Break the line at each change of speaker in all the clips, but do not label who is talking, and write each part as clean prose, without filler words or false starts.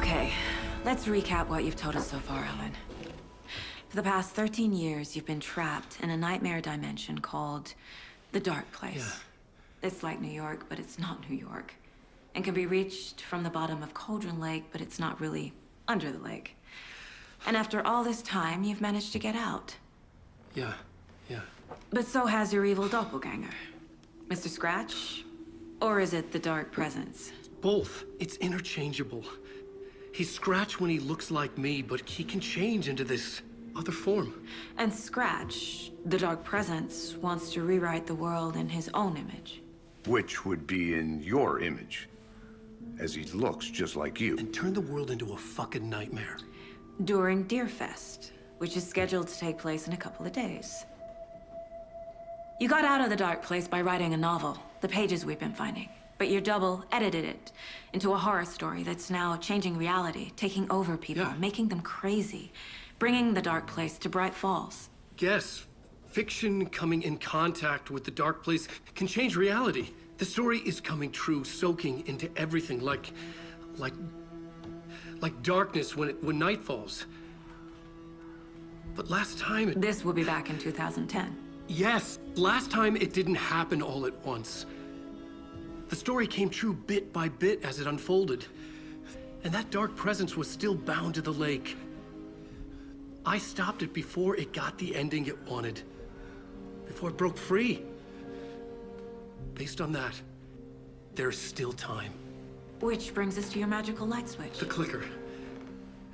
Okay, let's recap what you've told us so far, Alan. For the past 13 years, you've been trapped in a nightmare dimension called the Dark Place.
Yeah.
It's like New York, but it's not New York. And can be reached from the bottom of Cauldron Lake, but it's not really under the lake. And after all this time, you've managed to get out.
Yeah.
But so has your evil doppelganger. Mr. Scratch? Or is it the Dark Presence?
Both. It's interchangeable. He's Scratch when he looks like me, but he can change into this other form.
And Scratch, the Dark Presence, wants to rewrite the world in his own image.
Which would be in your image, as he looks just like you.
And turn the world into a fucking nightmare.
During Deerfest, which is scheduled to take place in a couple of days. You got out of the Dark Place by writing a novel, the pages we've been finding. But your double edited it into a horror story that's now changing reality, taking over people, making them crazy, bringing the Dark Place to Bright Falls.
Yes, fiction coming in contact with the Dark Place can change reality. The story is coming true, soaking into everything, like darkness when night falls. But last time
This will be back in 2010.
Yes, last time it didn't happen all at once. The story came true bit by bit as it unfolded. And that dark presence was still bound to the lake. I stopped it before it got the ending it wanted. Before it broke free. Based on that, there's still time.
Which brings us to your magical light switch.
The clicker.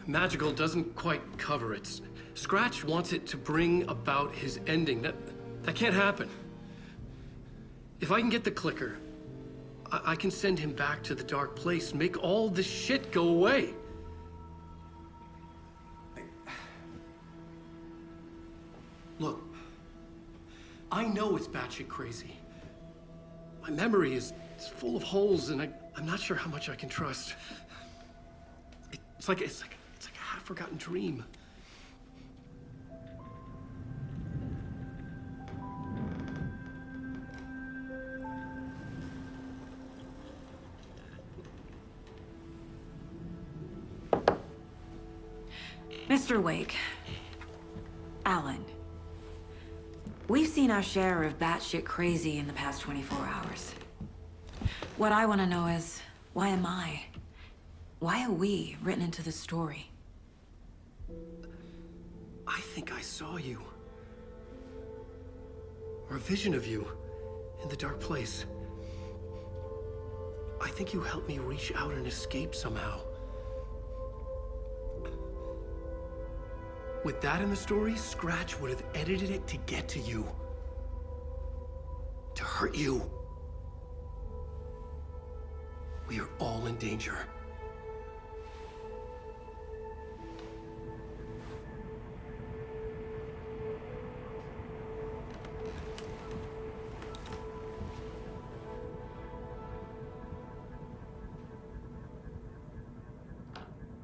Magical doesn't quite cover it. Scratch wants it to bring about his ending. That can't happen. If I can get the clicker, I can send him back to the Dark Place, make all this shit go away. Look, I know it's batshit crazy. My memory is full of holes, and I'm not sure how much I can trust. It's like a half-forgotten dream.
Mr. Wake, Alan, we've seen our share of batshit crazy in the past 24 hours. What I want to know is, why am I? Why are we written into the story?
I think I saw you. Or a vision of you in the Dark Place. I think you helped me reach out and escape somehow. With that in the story, Scratch would have edited it to get to you. To hurt you. We are all in danger.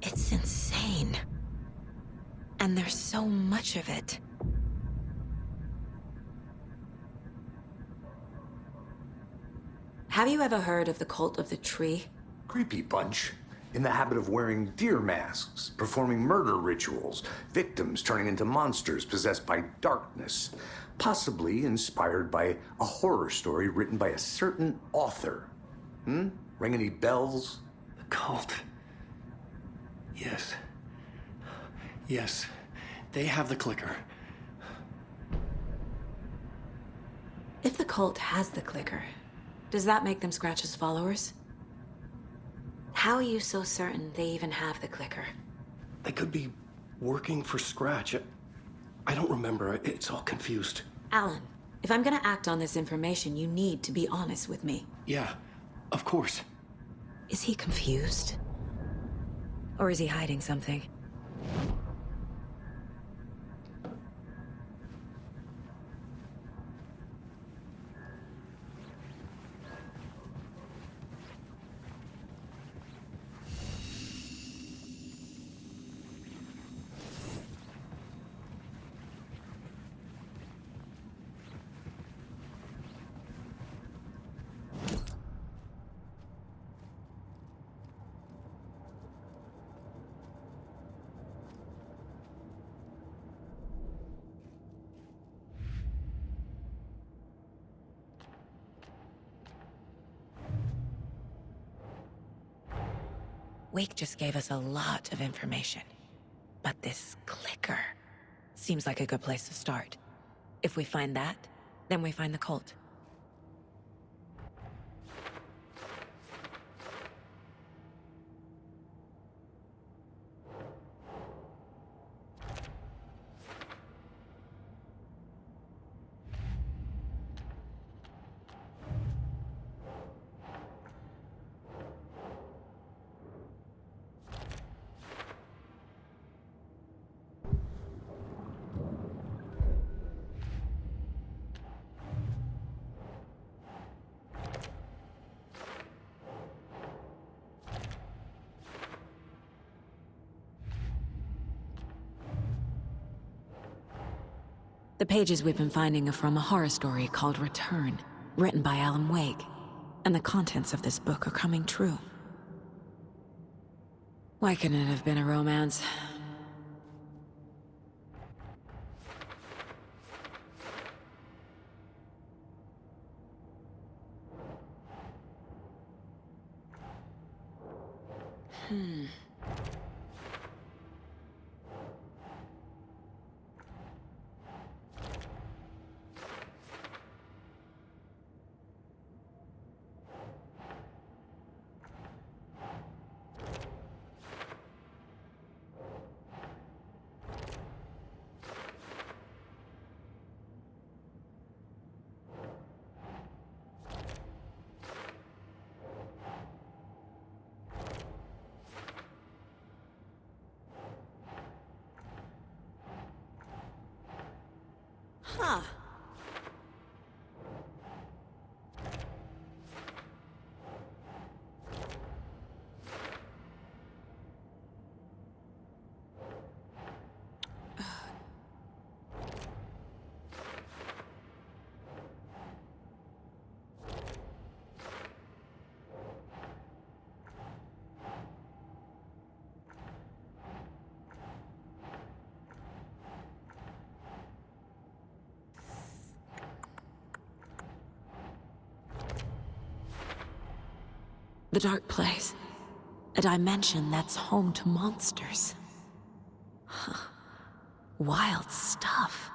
It's insane. And there's so much of it. Have you ever heard of the Cult of the Tree?
Creepy bunch. In the habit of wearing deer masks, performing murder rituals, victims turning into monsters possessed by darkness, possibly inspired by a horror story written by a certain author. Ring any bells?
The cult. Yes. Yes. They have the clicker.
If the cult has the clicker, does that make them Scratch's followers? How are you so certain they even have the clicker?
They could be working for Scratch. I don't remember. It's all confused.
Alan, if I'm gonna act on this information, you need to be honest with me.
Yeah, of course.
Is he confused? Or is he hiding something? Wake just gave us a lot of information. But this clicker seems like a good place to start. If we find that, then we find the cult. The pages we've been finding are from a horror story called Return, written by Alan Wake, and the contents of this book are coming true. Why couldn't it have been a romance? Huh. The dark place. A dimension that's home to monsters. Huh. Wild stuff.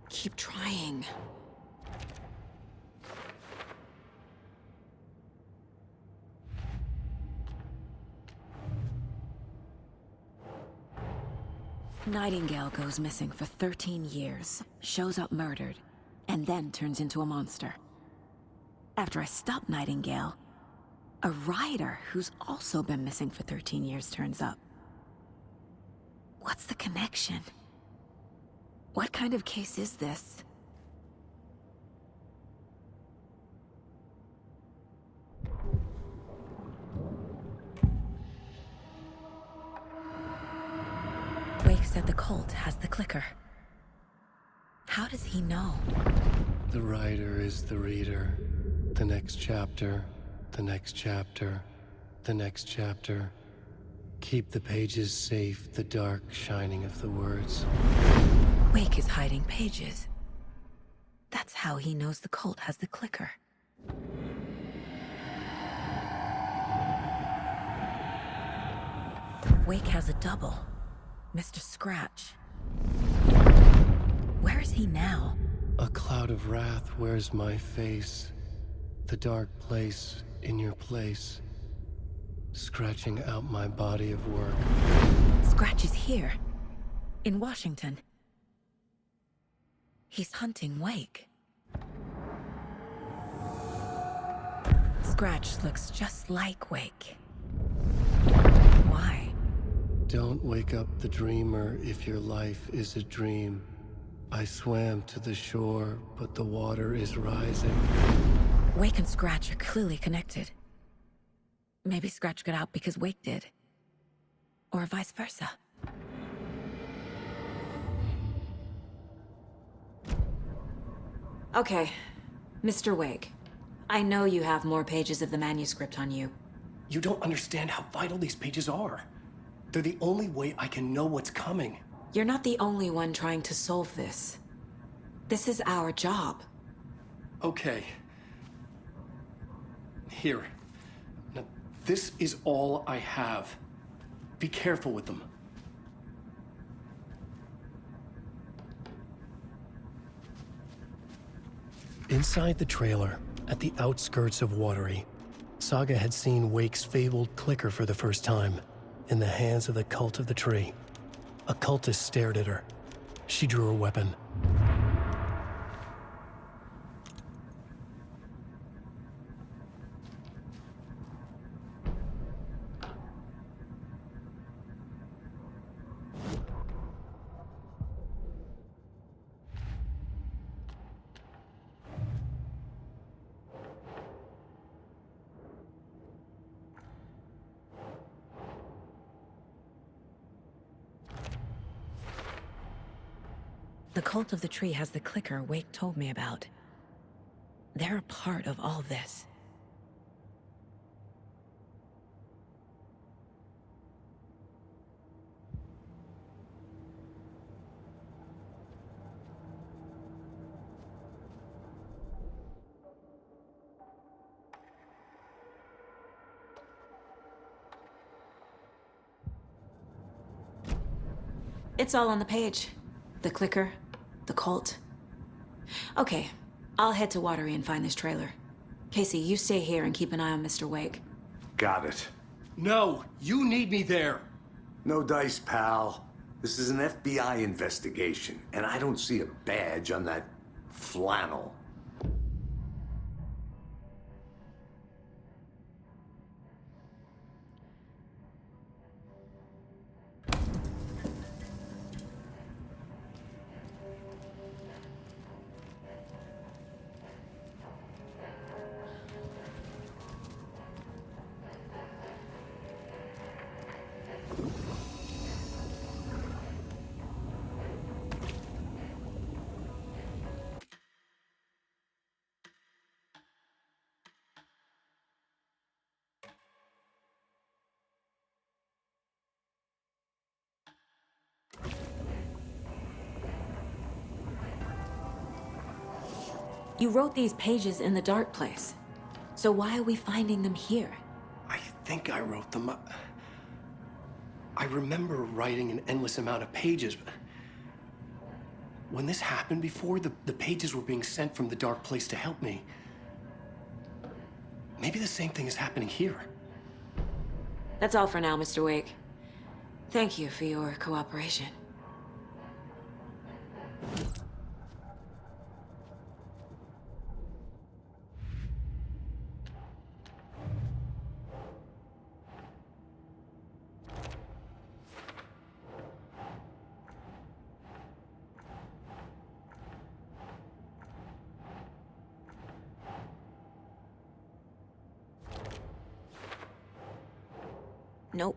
Keep trying. Nightingale goes missing for 13 years, shows up murdered, and then turns into a monster. After I stop Nightingale, a rider who's also been missing for 13 years turns up. What's the connection? What kind of case is this? Wake said the cult has the clicker. How does he know?
The writer is the reader. The next chapter, the next chapter, the next chapter. Keep the pages safe, the dark shining of the words.
Wake is hiding pages. That's how he knows the cult has the clicker. Wake has a double, Mr. Scratch. Where is he now?
A cloud of wrath wears my face. The dark place in your place. Scratching out my body of work.
Scratch is here, in Washington. He's hunting Wake. Scratch looks just like Wake. Why?
Don't wake up the dreamer if your life is a dream. I swam to the shore, but the water is rising.
Wake and Scratch are clearly connected. Maybe Scratch got out because Wake did. Or vice versa. Okay, Mr. Wake. I know you have more pages of the manuscript on you.
You don't understand how vital these pages are. They're the only way I can know what's coming.
You're not the only one trying to solve this. This is our job.
Okay. Here. Now, this is all I have. Be careful with them. Inside the trailer, at the outskirts of Watery, Saga had seen Wake's fabled clicker for the first time, in the hands of the Cult of the Tree. A cultist stared at her. She drew her weapon.
The Cult of the Tree has the clicker Wake told me about. They're a part of all this. It's all on the page. The clicker, the cult. Okay, I'll head to Watery and find this trailer. Casey, you stay here and keep an eye on Mr. Wake.
Got it.
No, you need me there.
No dice, pal. This is an FBI investigation, and I don't see a badge on that flannel.
You wrote these pages in the dark place. So why are we finding them here?
I think I wrote them. I remember writing an endless amount of pages, but when this happened before, the pages were being sent from the dark place to help me. Maybe the same thing is happening here.
That's all for now, Mr. Wake. Thank you for your cooperation. Nope.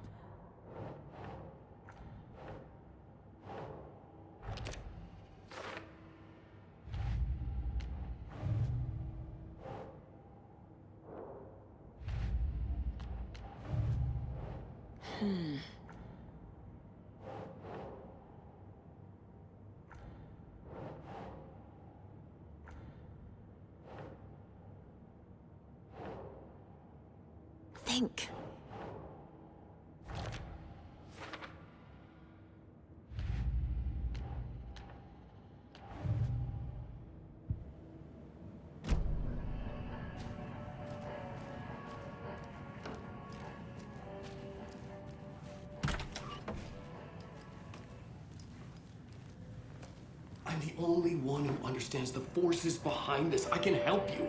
Think.
I'm the only one who understands the forces behind this. I can help you.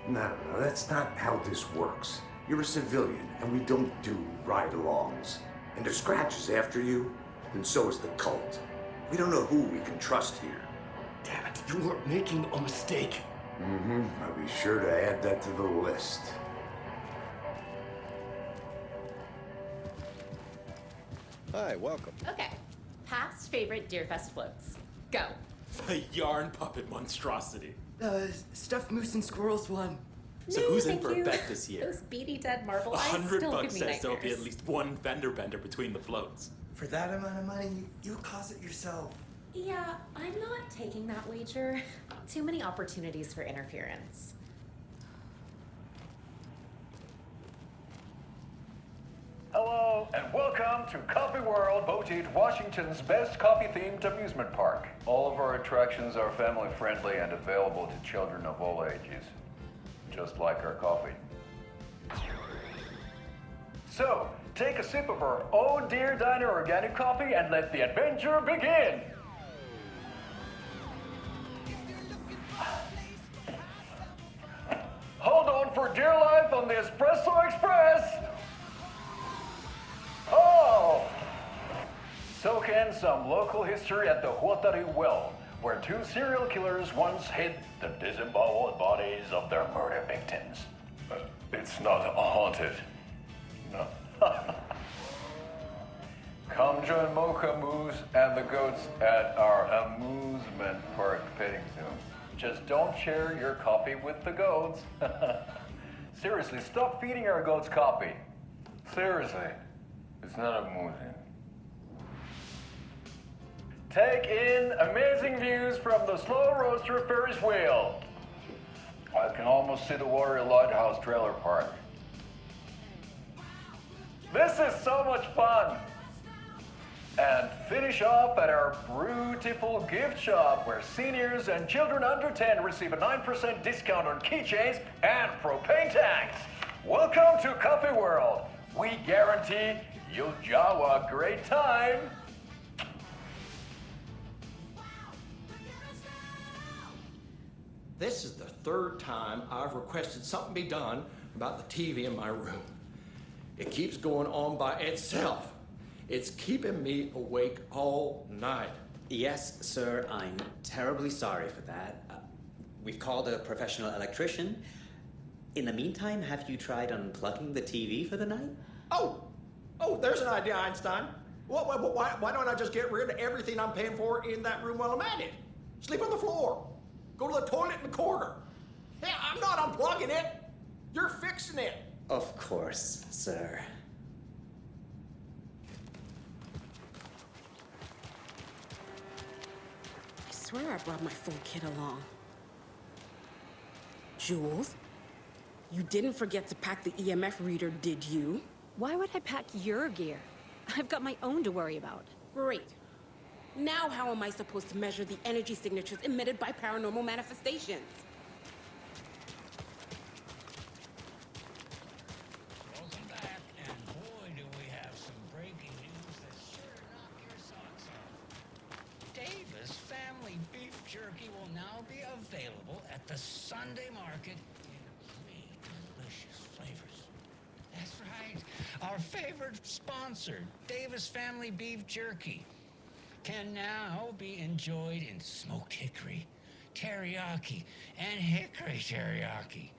No, that's not how this works. You're a civilian, and we don't do ride-alongs. And if Scratch is after you, then so is the cult. We don't know who we can trust here.
Damn it, you are making a mistake.
I'll be sure to add that to the list.
Hi, welcome.
Okay. Past favorite Deerfest floats. Go.
The yarn puppet monstrosity.
Stuffed moose and squirrels one.
So
No,
who's in
thank
for
you.
a bet this year?
Those beady dead marble eyes
$100
still give me
says there'll be
nightmares.
at least one fender bender between the floats.
For that amount of money, you'll cause it yourself.
Yeah, I'm not taking that wager. Too many opportunities for interference.
Hello, and welcome to Coffee World, voted Washington's best coffee-themed amusement park. All of our attractions are family-friendly and available to children of all ages, just like our coffee. So, take a sip of our Oh Dear Diner organic coffee and let the adventure begin! Hold on for dear life on the Espresso Express! Oh! Soak in some local history at the Huatari Well, where two serial killers once hid the disemboweled bodies of their murder victims. It's not haunted. No. Come join Mocha Moose and the goats at our amusement park petting zoo. Just don't share your coffee with the goats. Seriously, stop feeding our goats coffee. Seriously. It's not amusing. Take in amazing views from the Slow Roaster Ferris wheel. I can almost see the Watery Lighthouse trailer park. This is so much fun! And finish off at our beautiful gift shop where seniors and children under 10 receive a 9% discount on keychains and propane tanks. Welcome to Coffee World. We guarantee you'll jaw a great time.
This is the third time I've requested something be done about the TV in my room. It keeps going on by itself. It's keeping me awake all night.
Yes, sir, I'm terribly sorry for that. We've called a professional electrician. In the meantime, have you tried unplugging the TV for the night?
Oh, there's an idea, Einstein. Why don't I just get rid of everything I'm paying for in that room while I'm at it? Sleep on the floor. Go to the toilet in the corner. Hey, I'm not unplugging it. You're fixing it.
Of course, sir.
I swear I brought my full kit along. Jules, you didn't forget to pack the EMF reader, did you?
Why would I pack your gear? I've got my own to worry about.
Great. Now how am I supposed to measure the energy signatures emitted by paranormal manifestations?
Welcome back, and boy do we have some breaking news that's sure to knock your socks off. Davis Family Beef Jerky will now be available at the Sunday market in 3 delicious flavors. That's right, our favorite sponsor, Davis Family Beef Jerky, can now be enjoyed in smoked hickory, teriyaki, and hickory teriyaki.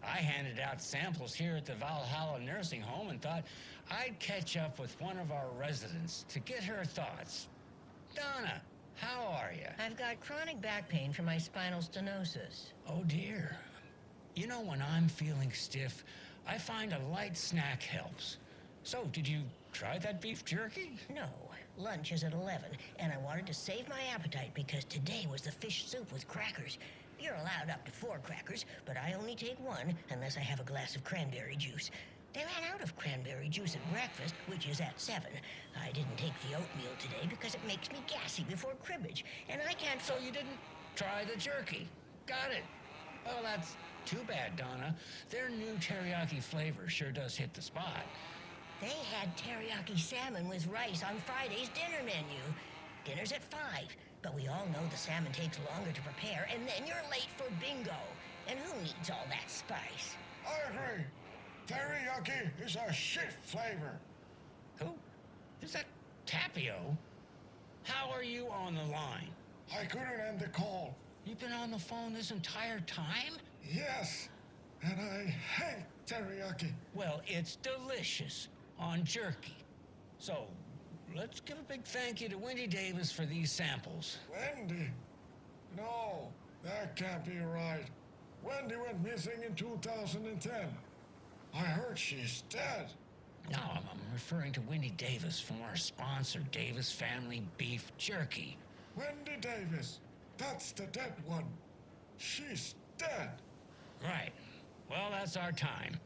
I handed out samples here at the Valhalla Nursing Home and thought I'd catch up with one of our residents to get her thoughts. Donna, how are you?
I've got chronic back pain from my spinal stenosis.
Oh dear. You know, when I'm feeling stiff, I find a light snack helps. So, did you try that beef jerky?
No. Lunch is at 11, and I wanted to save my appetite because today was the fish soup with crackers. You're allowed up to 4 crackers, but I only take 1 unless I have a glass of cranberry juice. They ran out of cranberry juice at breakfast, which is at 7. I didn't take the oatmeal today because it makes me gassy before cribbage, and I can't...
So you didn't try the jerky? Got it. Well, that's too bad, Donna. Their new teriyaki flavor sure does hit the spot.
They had teriyaki salmon with rice on Friday's dinner menu. Dinner's at 5, but we all know the salmon takes longer to prepare, and then you're late for bingo. And who needs all that spice?
I agree. Teriyaki is a shit flavor. Who? Is that Tapio? How are you on the line? I couldn't end the call. You've been on the phone this entire time? Yes, and I hate teriyaki. Well, it's delicious on jerky. So, let's give a big thank you to Wendy Davis for these samples. Wendy? No, that can't be right. Wendy went missing in 2010. I heard she's dead. No, I'm referring to Wendy Davis from our sponsor, Davis Family Beef Jerky. Wendy Davis? That's the dead one. She's dead. Right. Well, that's our time.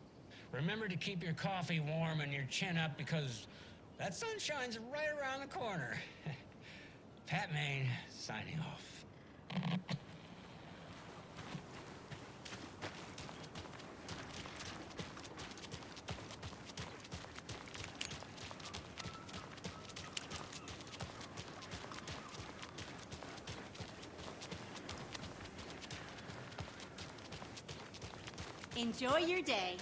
Remember to keep your coffee warm and your chin up because that sunshine's right around the corner. Pat Maine, signing off.
Enjoy your day.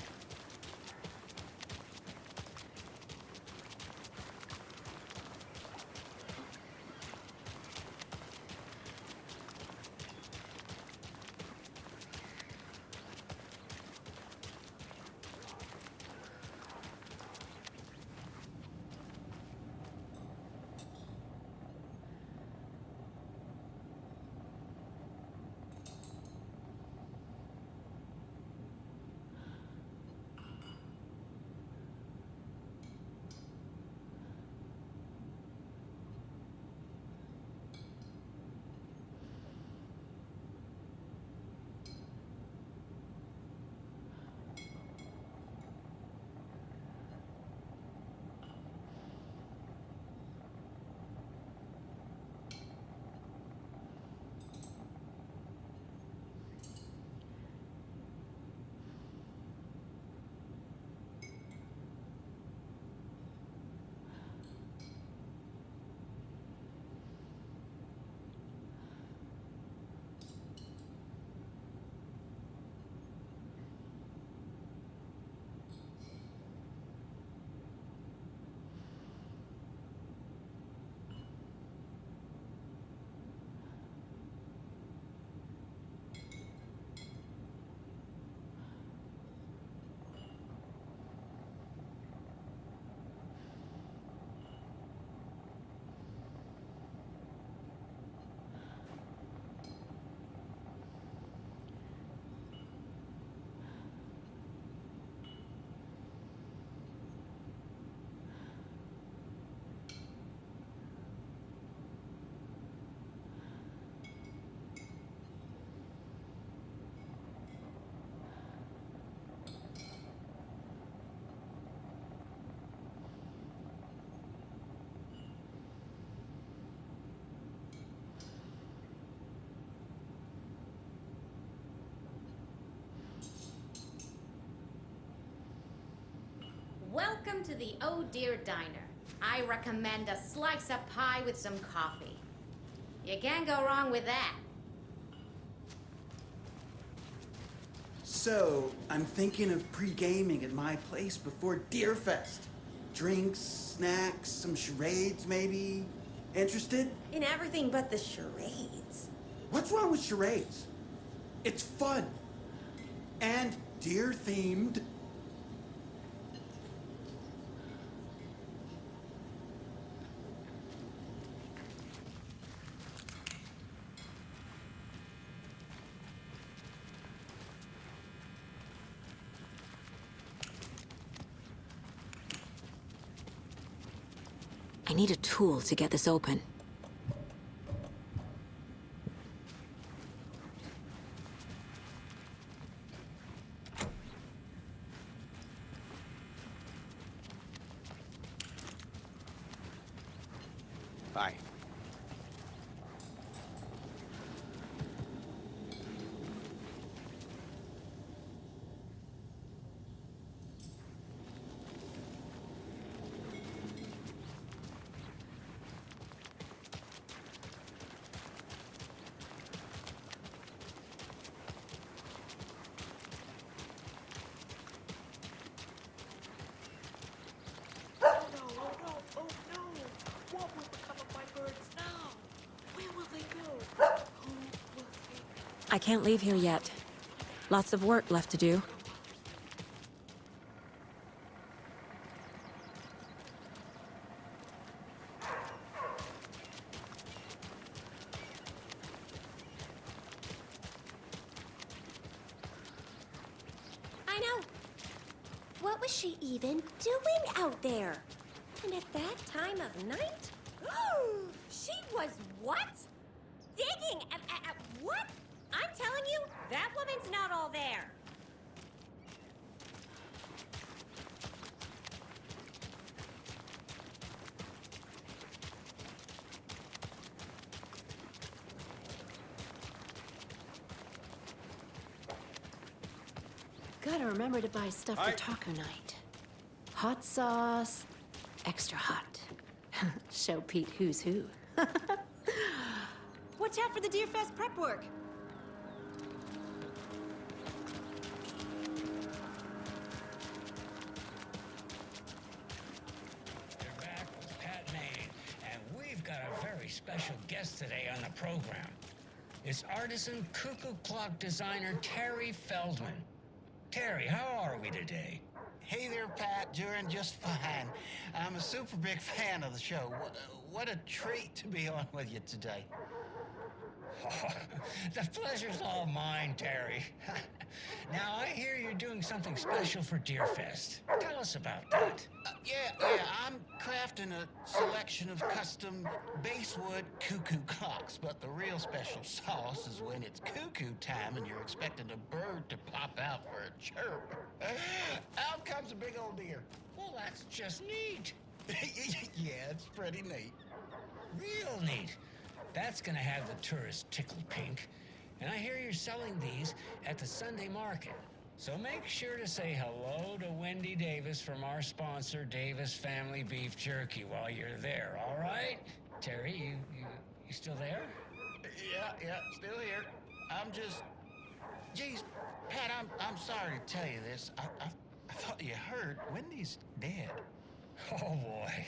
Welcome to the Oh Dear Diner. I recommend a slice of pie with some coffee. You can't go wrong with that.
So, I'm thinking of pre-gaming at my place before Deerfest. Drinks, snacks, some charades maybe. Interested?
In everything but the charades.
What's wrong with charades? It's fun. And deer-themed.
I need a tool to get this open.
Hi.
I can't leave here yet. Lots of work left to do.
I know. What was she even doing out there? And at that time of night? She was what? Digging at what? I'm telling you, that woman's not all there.
Gotta remember to buy stuff for taco night. Hot sauce, extra hot. Show Pete who's who.
Watch out for the Deerfest prep work.
We're back with Pat Maine, and we've got a very special guest today on the program. It's artisan cuckoo clock designer Terry Feldman. Terry, how are we today?
Hey there, Pat. Doing just fine. I'm a super big fan of the show. What a treat to be on with you today.
Oh, the pleasure's all mine, Terry. Now, I hear you're doing something special for Deerfest. Tell us about that.
Yeah, I'm crafting a selection of custom basswood cuckoo clocks, but the real special sauce is when it's cuckoo time and you're expecting a bird to pop out for a chirp. Out comes a big old deer.
Well, that's just neat.
Yeah, it's pretty neat.
Real neat. That's gonna have the tourists tickled pink. And I hear you're selling these at the Sunday market. So make sure to say hello to Wendy Davis from our sponsor, Davis Family Beef Jerky, while you're there, all right? Terry, you still there?
Yeah, still here. I'm just... Geez, Pat, I'm sorry to tell you this. I thought you heard Wendy's dead.
Oh, boy.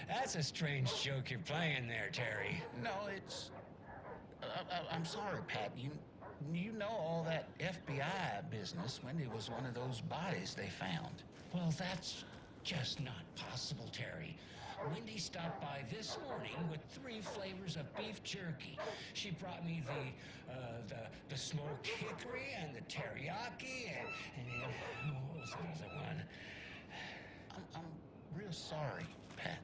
That's a strange joke you're playing there, Terry.
No, it's... I'm sorry, Pat. You know all that FBI business. Wendy was one of those bodies they found.
Well, that's just not possible, Terry. Wendy stopped by this morning with 3 flavors of beef jerky. She brought me the smoked hickory and the teriyaki and what was the other one?
I'm real sorry, Pat.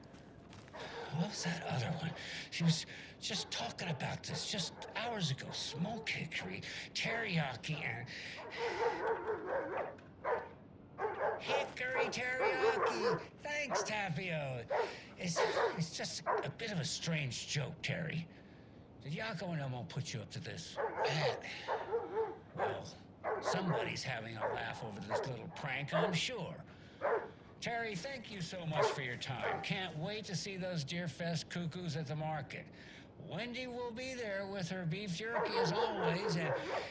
What was that other one? She was just talking about this just hours ago. Smoked hickory, teriyaki, and... Hickory teriyaki! Thanks, Tapio. It's just a bit of a strange joke, Terry. Did Yako and Elmo put you up to this? Well, somebody's having a laugh over this little prank, I'm sure. Terry, thank you so much for your time. Can't wait to see those Deerfest cuckoos at the market. Wendy will be there with her beef jerky as always,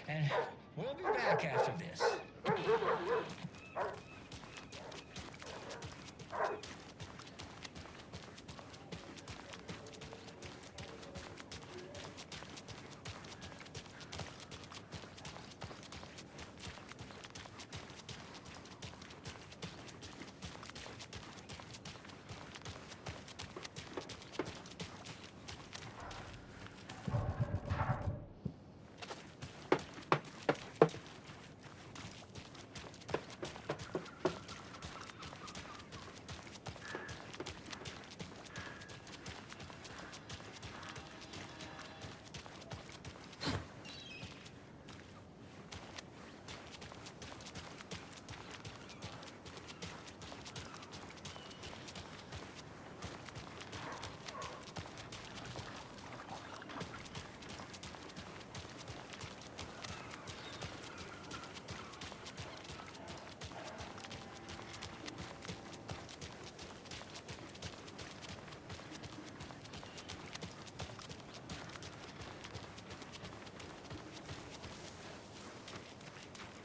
and we'll be back after this.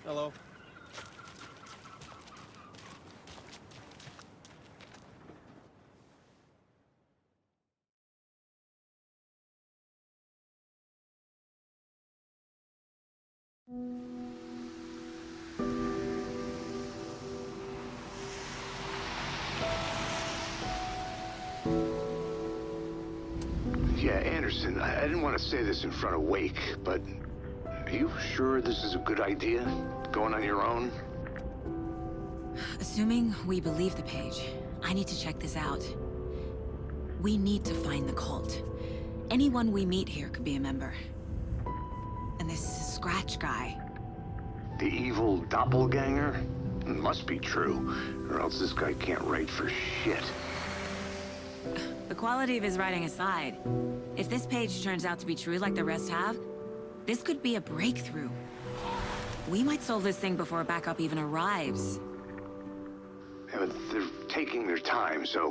Hello.
Yeah, Anderson, I didn't want to say this in front of Wake, but are you sure this is a good idea? Going on your own?
Assuming we believe the page, I need to check this out. We need to find the cult. Anyone we meet here could be a member. And this Scratch guy.
The evil doppelganger? Must be true, or else this guy can't write for shit.
The quality of his writing aside, if this page turns out to be true like the rest have, this could be a breakthrough. We might solve this thing before backup even arrives.
Yeah, but they're taking their time, so